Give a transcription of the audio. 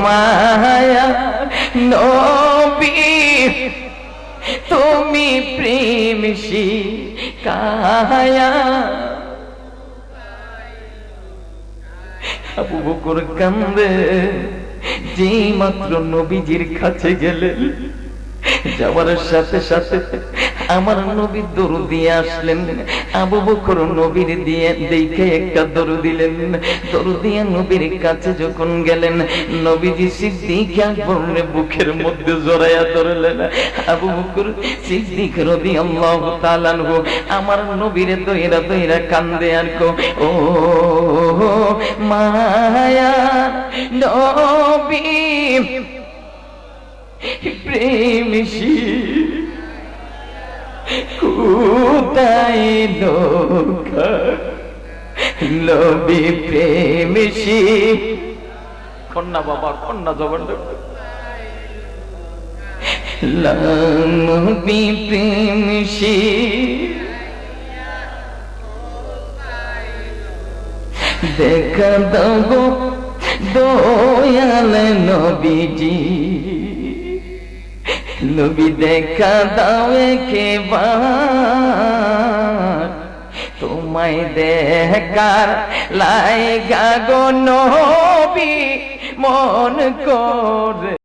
মায়া নবী তুমি প্রেম শিখায়া। আবু বকর কান্দে, যেই মাত্র নবীজির কাছে গেলেন, যাওয়ার সাথে সাথে আমার নবী দরুদ দিয়ে আসলেন। আবু বকর নবীর দিয়ে দেখে একটা দরুদ দিলেন। দরুদ দিয়ে নবীর কাছে যখন গেলেন, নবীজি সিদ্দিক আকবরের বুকের মধ্যে জড়াইয়া ধরলেন। আবু বকর সিদ্দিক রাদিয়াল্লাহু তাআলা আনহু আমার নবীরে দইরা দইরা কান্দে আর কো, ও মায়া নবী প্রেম কোথায় লোকা নবী প্রেম কন্যা বাবা কন্যা জবান নবী প্রেম দেখা দাও দয়াল নবীজি, নবী দেখা দাও একেবার, তোমায় দেখার লাইগা গো নবী মন করে।